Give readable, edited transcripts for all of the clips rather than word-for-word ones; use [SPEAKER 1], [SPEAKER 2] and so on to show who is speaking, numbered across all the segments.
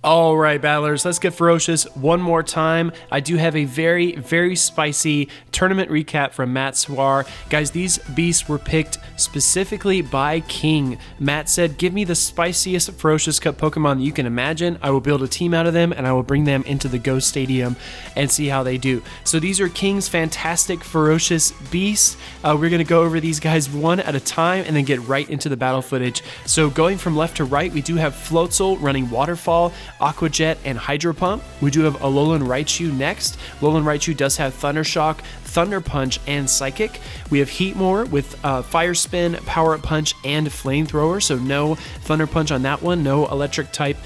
[SPEAKER 1] All right, battlers, let's get ferocious one more time. I do have a very spicy tournament recap from MattSaur. Guys, these beasts were picked specifically by King. Matt said, give me the spiciest Ferocious Cup Pokemon that you can imagine. I will build a team out of them, and I will bring them into the Ghost Stadium and see how they do. So these are King's fantastic Ferocious beasts. We're going to go over these guys one at a time and then get right into the battle footage. So going from left to right, we do have Floatzel running Waterfall, Aqua Jet, and Hydro Pump. We do have Alolan Raichu next. Alolan Raichu does have Thunder Shock, Thunder Punch, and Psychic. We have Heatmore with Fire Spin, Power Up Punch, and Flamethrower, so no Thunder Punch on that one, no electric type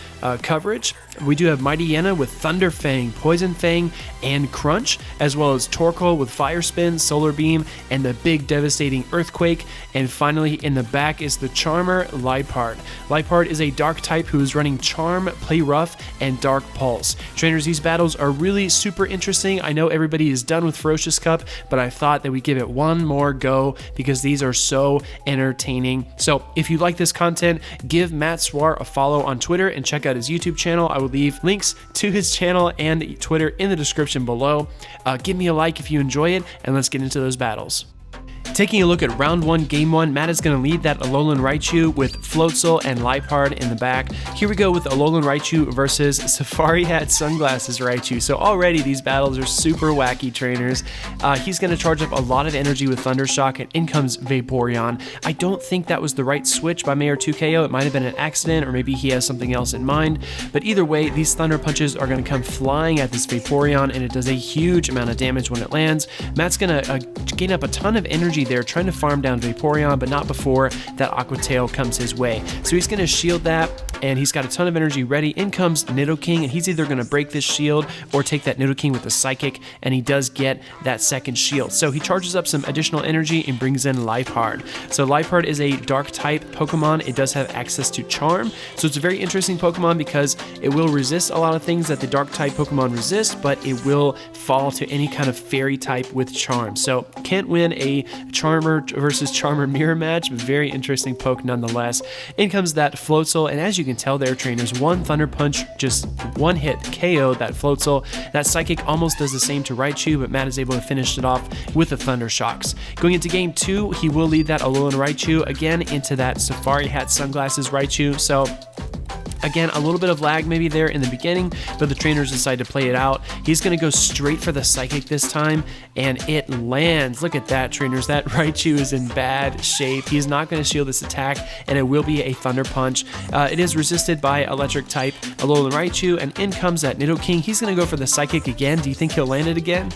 [SPEAKER 1] coverage. We do have Mightyena with Thunder Fang, Poison Fang, and Crunch, as well as Torkoal with Fire Spin, Solar Beam, and the big devastating Earthquake. And finally, in the back is the Charmer Liepard. Liepard is a dark type who is running Charm, Play Rough, and Dark Pulse. Trainers, these battles are really super interesting. I know everybody is done with Ferocious Cup, but I thought that we'd give it one more go because these are so entertaining. So if you like this content, give MattSaur a follow on Twitter and check out his YouTube channel. I will leave links to his channel and Twitter in the description below. Give me a like if you enjoy it, and let's get into those battles. Taking a look at round one, game one, Matt is going to lead that Alolan Raichu with Floatzel and Liepard in the back. Here we go with Alolan Raichu versus Safari Hat Sunglasses Raichu. So already these battles are super wacky, trainers. He's going to charge up a lot of energy with Thunder Shock, and in comes Vaporeon. I don't think that was the right switch by Mayor 2KO. It might have been an accident, or maybe he has something else in mind. But either way, these Thunder Punches are going to come flying at this Vaporeon, and it does a huge amount of damage when it lands. Matt's going to gain up a ton of energy there, trying to farm down Vaporeon, but not before that Aqua Tail comes his way. So he's going to shield that, and he's got a ton of energy ready. In comes Nidoking, and he's either going to break this shield or take that Nidoking with the Psychic, and he does get that second shield. So he charges up some additional energy and brings in Liepard. So Liepard is a dark type Pokemon. It does have access to Charm, so it's a very interesting Pokemon because it will resist a lot of things that the dark type Pokemon resist, but it will fall to any kind of fairy type with Charm. So can't win a Charmer versus Charmer mirror match, but very interesting poke nonetheless. In comes that Floatzel, and as you can tell there, trainers, one Thunder Punch, just one hit KO that Floatzel. That Psychic almost does the same to Raichu, but Matt is able to finish it off with the Thunder Shocks. Going into game two, he will lead that Alolan Raichu again into that Safari Hat Sunglasses Raichu. So again, a little bit of lag maybe there in the beginning, but the trainers decide to play it out. He's going to go straight for the Psychic this time, and it lands. Look at that, trainers. That Raichu is in bad shape. He's not going to shield this attack, and it will be a Thunder Punch. It is resisted by Electric type Alolan Raichu, and in comes that Nidoking. He's going to go for the Psychic again. Do you think he'll land it again?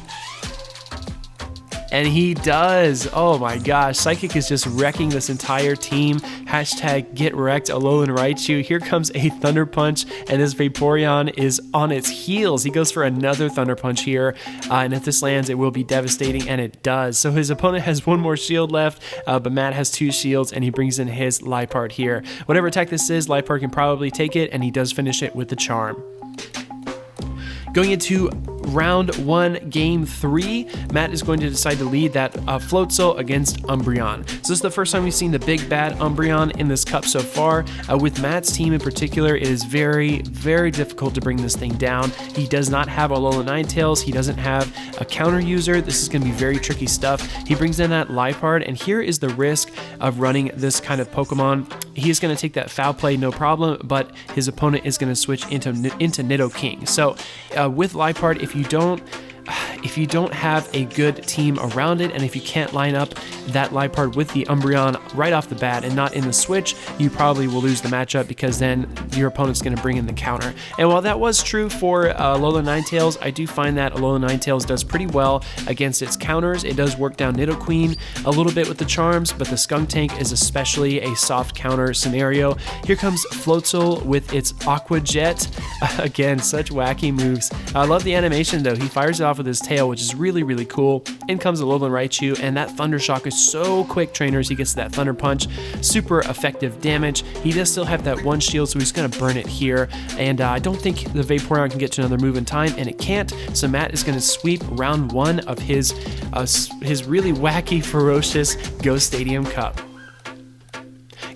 [SPEAKER 1] And he does. Oh my gosh, Psychic is just wrecking this entire team. Hashtag get wrecked Alolan Raichu. Here comes a Thunder Punch, and this Vaporeon is on its heels. He goes for another Thunder Punch here, and if this lands, it will be devastating, and it does. So his opponent has one more shield left, but Matt has two shields, and he brings in his Liepard here. Whatever attack this is, Liepard can probably take it, and he does finish it with the Charm. Going into round one, game three, Matt is going to decide to lead that Floatzel against Umbreon. So this is the first time we've seen the big bad Umbreon in this cup so far. With Matt's team in particular, it is very difficult to bring this thing down. He does not have Alolan Ninetales. He doesn't have a counter user. This is going to be very tricky stuff. He brings in that Liepard, and here is the risk of running this kind of Pokemon. He is going to take that Foul Play, no problem, but his opponent is going to switch into Nidoking. So with Liepard, if you don't have a good team around it, and if you can't line up that Liepard with the Umbreon right off the bat and not in the switch, you probably will lose the matchup because then your opponent's going to bring in the counter. And while that was true for Alolan Ninetales, I do find that Alolan Ninetales does pretty well against its counters. It does work down Nidoqueen a little bit with the charms, but the Skunk Tank is especially a soft counter scenario. Here comes Floatzel with its Aqua Jet. Again, such wacky moves. I love the animation though. He fires it off with his tail, which is really cool. In comes Alolan Raichu, and that Thunder Shock is so quick, trainers. He gets that Thunder Punch, super effective damage. He does still have that one shield, so he's going to burn it here, and I don't think the Vaporeon can get to another move in time, and it can't, so Matt is going to sweep round one of his really wacky, ferocious Ghost Stadium Cup.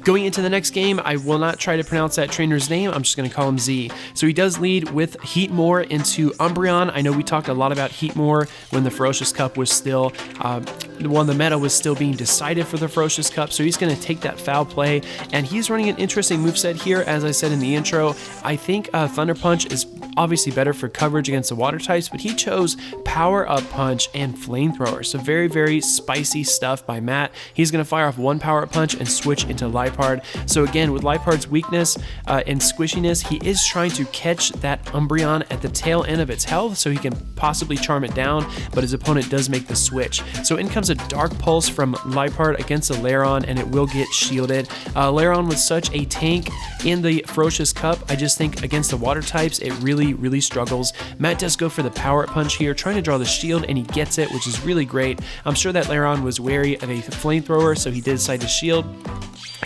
[SPEAKER 1] Going into the next game, I will not try to pronounce that trainer's name. I'm just going to call him Z. So he does lead with Heatmore into Umbreon. I know we talked a lot about Heatmore when the Ferocious Cup was still, the meta was still being decided for the Ferocious Cup. So he's going to take that foul play, and he's running an interesting moveset here. As I said in the intro, I think Thunder Punch is obviously better for coverage against the water types, but he chose Power Up Punch and Flamethrower. So very, very spicy stuff by Matt. He's going to fire off one Power Up Punch and switch into Liepard. So again, with Liepard's weakness and squishiness, he is trying to catch that Umbreon at the tail end of its health so he can possibly charm it down, but his opponent does make the switch. So in comes a Dark Pulse from Liepard against a Lairon, and it will get shielded. Lairon was such a tank in the Ferocious Cup. I just think against the water types, it really struggles. Matt does go for the Power Up Punch here, trying to draw the shield, and he gets it, which is really great. I'm sure that Lairon was wary of a Flamethrower, so he did decide to shield.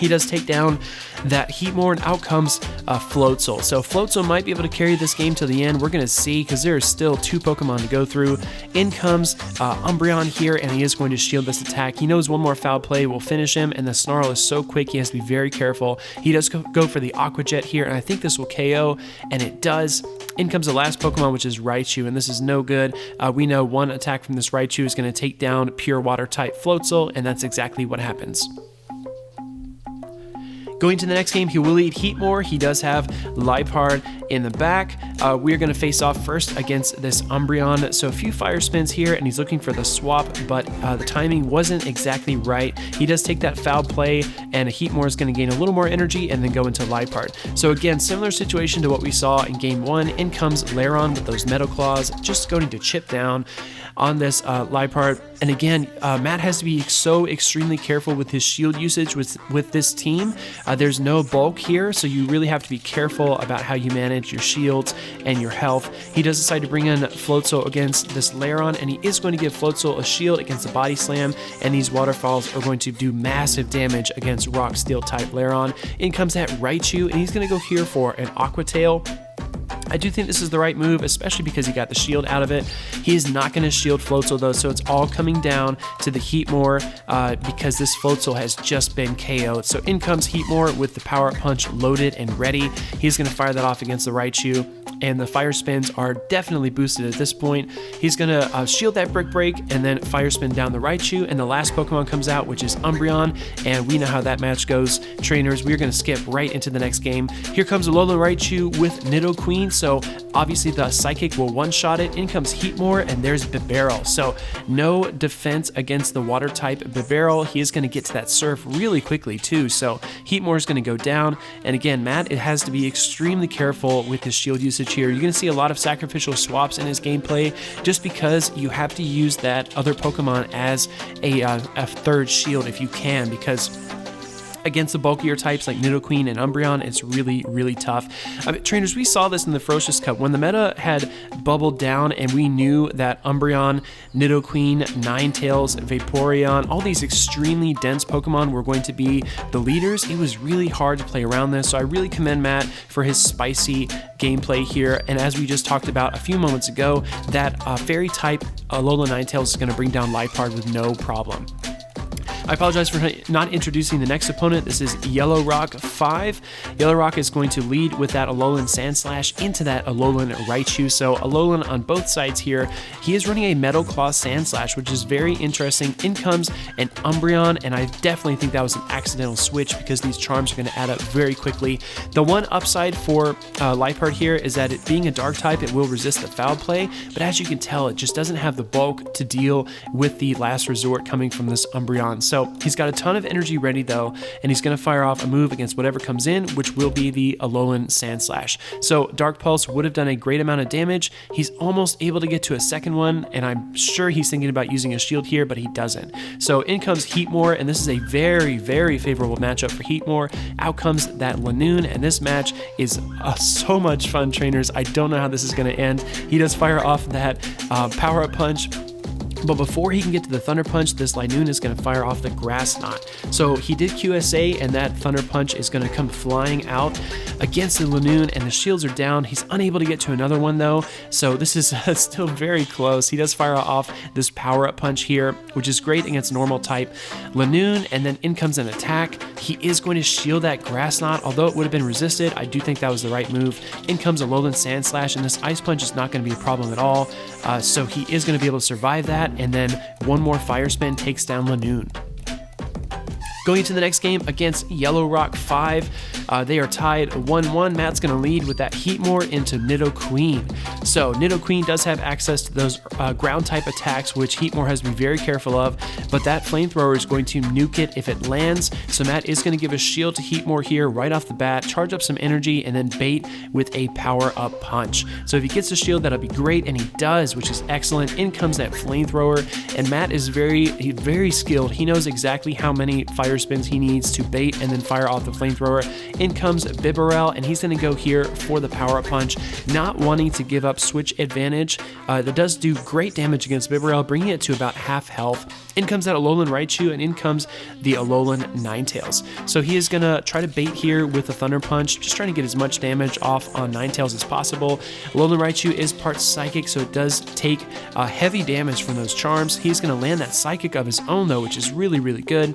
[SPEAKER 1] He does take down that Heatmore, and out comes Floatzel. So Floatzel might be able to carry this game to the end. We're going to see, because there are still 2 Pokemon to go through. In comes Umbreon here, and he is going to shield this attack. He knows one more foul play will finish him, and the Snarl is so quick he has to be very careful. He does go for the Aqua Jet here, and I think this will KO, and it does. In comes the last Pokemon, which is Raichu, and this is no good. We know one attack from this Raichu is going to take down pure water type Floatzel, and that's exactly what happens. Going to the next game, he will lead Heatmore. He does have Liepard in the back. We're going to face off first against this Umbreon. So a few fire spins here, and he's looking for the swap, but the timing wasn't exactly right. He does take that foul play, and Heatmore is going to gain a little more energy and then go into Liepard. So again, similar situation to what we saw in game 1. In comes Lairon with those Metal Claws, just going to chip down on this Liepard. And again, Matt has to be so extremely careful with his shield usage with this team. There's no bulk here, so you really have to be careful about how you manage your shields and your health. He does decide to bring in Floatzel against this Lairon, and he is going to give Floatzel a shield against the Body Slam, and these waterfalls are going to do massive damage against Rock Steel type Lairon. In comes that Raichu, and he's going to go here for an Aqua Tail. I do think this is the right move, especially because he got the shield out of it. He is not going to shield Floatzel though, so it's all coming down to the Heatmore because this Floatzel has just been KO'd. So in comes Heatmore with the Power Up Punch loaded and ready. He's going to fire that off against the Raichu, and the fire spins are definitely boosted at this point. He's going to shield that Brick Break and then fire spin down the Raichu, and the last Pokemon comes out, which is Umbreon, and we know how that match goes. Trainers, we're going to skip right into the next game. Here comes Alolan Raichu with Nidoqueen. So obviously the Psychic will one-shot it. In comes Heatmore, and there's Bibarel. So no defense against the water type Bibarel. He is going to get to that Surf really quickly too. So Heatmore is going to go down. And again, Matt, it has to be extremely careful with his shield usage here. You're going to see a lot of sacrificial swaps in his gameplay just because you have to use that other Pokemon as a third shield if you can, because against the bulkier types like Nidoqueen and Umbreon, it's really tough. Trainers, we saw this in the Ferocious Cup when the meta had bubbled down and we knew that Umbreon, Nidoqueen, Ninetales, Vaporeon, all these extremely dense Pokemon were going to be the leaders. It was really hard to play around this, so I really commend Matt for his spicy gameplay here. And as we just talked about a few moments ago, that Fairy type Alolan Ninetales is going to bring down Liepard with no problem. I apologize for not introducing the next opponent. This is Yellow Rock 5. Yellow Rock is going to lead with that Alolan Sandslash into that Alolan Raichu. So Alolan on both sides here. He is running a Metal Claw Sandslash, which is very interesting. In comes an Umbreon, and I definitely think that was an accidental switch because these charms are going to add up very quickly. The one upside for Liepard here is that it being a dark type, it will resist the foul play, but as you can tell, it just doesn't have the bulk to deal with the last resort coming from this Umbreon. So he's got a ton of energy ready though, and he's going to fire off a move against whatever comes in, which will be the Alolan Sandslash. So Dark Pulse would have done a great amount of damage. He's almost able to get to a second one, and I'm sure he's thinking about using a shield here, but he doesn't. So in comes Heatmore, and this is a very favorable matchup for Heatmore. Out comes that Lanoon, and this match is so much fun, trainers. I don't know how this is going to end. He does fire off that Power Up Punch, but before he can get to the Thunder Punch, this Linoon is going to fire off the Grass Knot. So he did QSA, and that Thunder Punch is going to come flying out against the Linoon, and the shields are down. He's unable to get to another one though, so this is still very close. He does fire off this Power Up Punch here, which is great against normal type Linoon, and then in comes an attack He is going to shield that Grass Knot, although it would have been resisted. I do think that was the right move. In comes a Alolan Sand Slash, and this Ice Punch is not going to be a problem at all. So he is going to be able to survive that, and then one more Fire Spin takes down Lanoon. Going into the next game against Yellow Rock 5, they are tied 1-1. Matt's going to lead with that Heatmore into Nidoqueen. So Nidoqueen does have access to those ground type attacks, which Heatmore has to be very careful of, but that Flamethrower is going to nuke it if it lands. So Matt is going to give a shield to Heatmore here right off the bat, charge up some energy, and then bait with a power-up punch. So if he gets a shield, that'll be great, and he does, which is excellent. In comes that Flamethrower, and Matt is very skilled. He knows exactly how many fire spins he needs to bait and then fire off the Flamethrower. In comes Bibarel, and he's going to go here for the power-up punch, not wanting to give up switch advantage. That does do great damage against Bibarel, bringing it to about half health. In comes that Alolan Raichu, and in comes the Alolan Ninetales. So he is going to try to bait here with the Thunder Punch, just trying to get as much damage off on Ninetales as possible. Alolan Raichu is part Psychic, so it does take heavy damage from those charms. He's going to land that Psychic of his own, though, which is really good.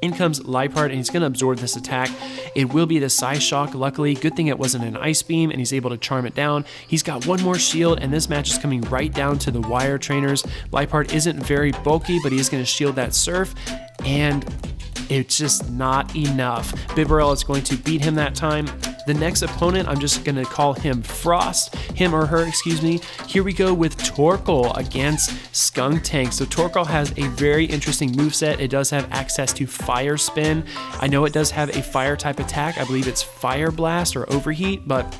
[SPEAKER 1] In comes Liepard, and he's going to absorb this attack. It will be the Psyshock, luckily. Good thing it wasn't an Ice Beam, and he's able to charm it down. He's got one more shield, and this match is coming right down to the wire trainers. Liepard isn't very bulky, but he is going to shield that Surf, and it's just not enough. Bibarel is going to beat him that time. The next opponent, I'm just going to call him Frost, him or her, excuse me. Here we go with Torkoal against Skuntank. So Torkoal has a very interesting moveset. It does have access to Fire Spin. I know it does have a fire type attack. I believe it's Fire Blast or Overheat, but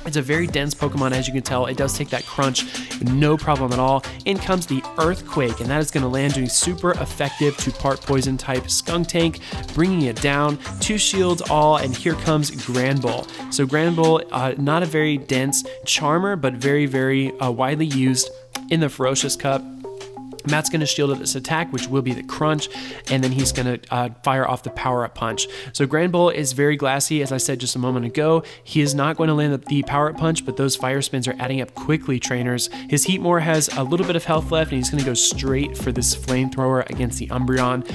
[SPEAKER 1] it's a very dense Pokemon, as you can tell. It does take that crunch, no problem at all. In comes the Earthquake, and that is going to land doing super effective to part poison type Skuntank, bringing it down. 2 shields all, and here comes Granbull. So Granbull, not a very dense charmer, but very widely used in the Ferocious Cup. Matt's going to shield up this attack, which will be the crunch, and then he's going to fire off the power-up punch. So Granbull is very glassy, as I said just a moment ago. He is not going to land the power-up punch, but those fire spins are adding up quickly, trainers. His Heatmore has a little bit of health left, and he's going to go straight for this Flamethrower against the Umbreon.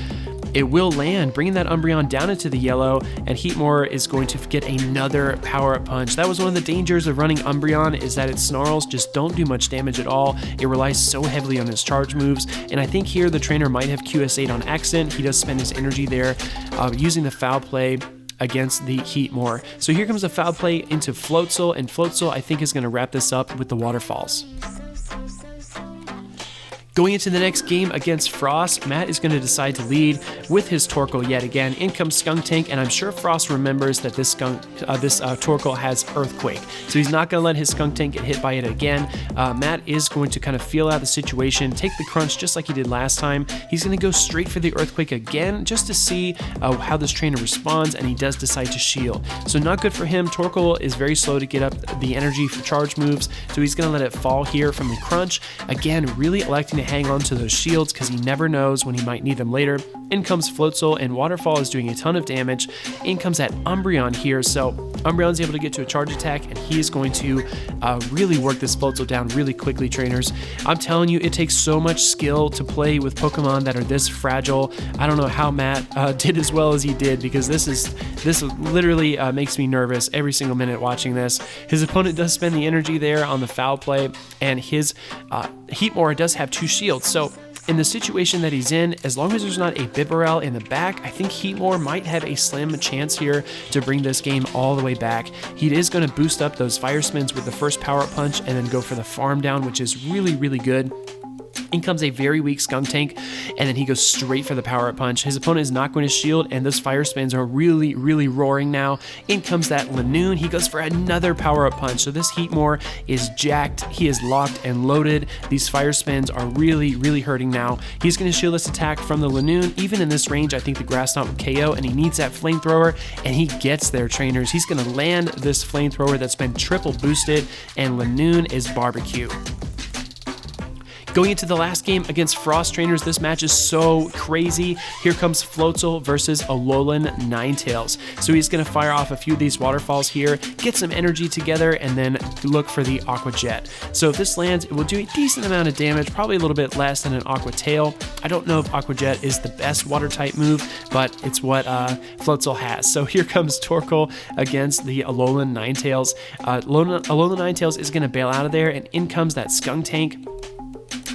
[SPEAKER 1] It will land, bringing that Umbreon down into the yellow, and Heatmore is going to get another power-up punch. That was one of the dangers of running Umbreon, is that its snarls just don't do much damage at all. It relies so heavily on its charge moves, and I think here the trainer might have QS8 on accident. He does spend his energy there using the foul play against the Heatmore. So here comes a foul play into Floatzel, and Floatzel I think is going to wrap this up with the Waterfalls. Going into the next game against Frost, Matt is going to decide to lead with his Torkoal yet again. In comes Skuntank, and I'm sure Frost remembers that this Torkoal has Earthquake, so he's not going to let his Skuntank get hit by it again. Matt is going to kind of feel out the situation, take the crunch just like he did last time. He's going to go straight for the Earthquake again just to see how this trainer responds, and he does decide to shield. So not good for him. Torkoal is very slow to get up the energy for charge moves, so he's going to let it fall here from the crunch. Again, really electing to hang on to those shields because he never knows when he might need them later. In comes Floatzel, and Waterfall is doing a ton of damage. In comes that Umbreon here, so Umbreon's able to get to a charge attack, and he is going to really work this Floatzel down really quickly, trainers. I'm telling you, it takes so much skill to play with Pokemon that are this fragile. I don't know how Matt did as well as he did, because this literally makes me nervous every single minute watching this. His opponent does spend the energy there on the foul play, and his Heatmore does have 2 shields, so in the situation that he's in, as long as there's not a Bibarel in the back, I think Heatmore might have a slim chance here to bring this game all the way back. He is going to boost up those fire spins with the first power punch and then go for the farm down, which is really good. In comes a very weak Skuntank, and then he goes straight for the power-up punch. His opponent is not going to shield, and those fire spins are really roaring now. In comes that Lanoon. He goes for another power-up punch. So this Heatmore is jacked. He is locked and loaded. These fire spins are really hurting now. He's going to shield this attack from the Lanoon. Even in this range, I think the Grass Knot would KO, and he needs that Flamethrower, and he gets there, trainers. He's going to land this Flamethrower that's been triple boosted, and Lanoon is barbecue. Going into the last game against Frost trainers, this match is so crazy. Here comes Floatzel versus Alolan Ninetales. So he's going to fire off a few of these waterfalls here, get some energy together, and then look for the Aqua Jet. So if this lands, it will do a decent amount of damage, probably a little bit less than an Aqua Tail. I don't know if Aqua Jet is the best water type move, but it's what Floatzel has. So here comes Torkoal against the Alolan Ninetales. Alolan Ninetales is going to bail out of there, and in comes that Skuntank.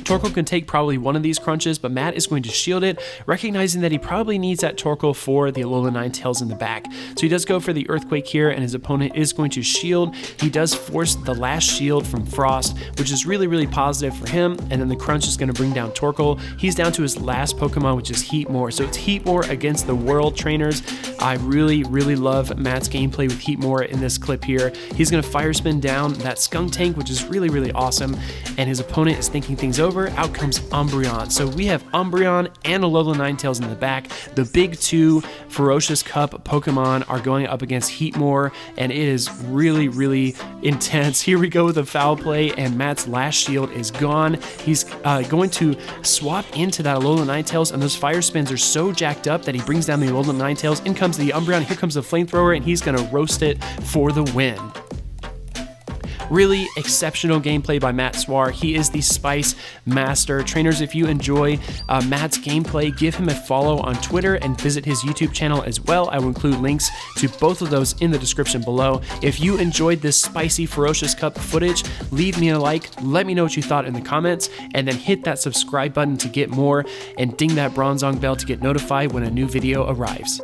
[SPEAKER 1] Torkoal can take probably one of these crunches, but Matt is going to shield it, recognizing that he probably needs that Torkoal for the Alolan Ninetales in the back. So he does go for the Earthquake here, and his opponent is going to shield. He does force the last shield from Frost, which is really, really positive for him, and then the crunch is going to bring down Torkoal. He's down to his last Pokemon, which is Heatmore. So it's Heatmore against the World Trainers. I really, really love Matt's gameplay with Heatmore in this clip here. He's going to Fire Spin down that Skuntank, which is really, really awesome, and his opponent is thinking things over. Out comes Umbreon. So we have Umbreon and Alolan Ninetales in the back. The big two Ferocious Cup Pokemon are going up against Heatmore, and it is really, really intense. Here we go with a foul play, and Matt's last shield is gone. He's going to swap into that Alolan Ninetales, and those fire spins are so jacked up that he brings down the Alolan Ninetales. In comes the Umbreon, here comes the Flamethrower, and he's going to roast it for the win. Really exceptional gameplay by MattSaur. He is the Spice Master. Trainers, if you enjoy Matt's gameplay, give him a follow on Twitter and visit his YouTube channel as well. I will include links to both of those in the description below. If you enjoyed this spicy Ferocious Cup footage, leave me a like, let me know what you thought in the comments, and then hit that subscribe button to get more, and ding that Bronzong bell to get notified when a new video arrives.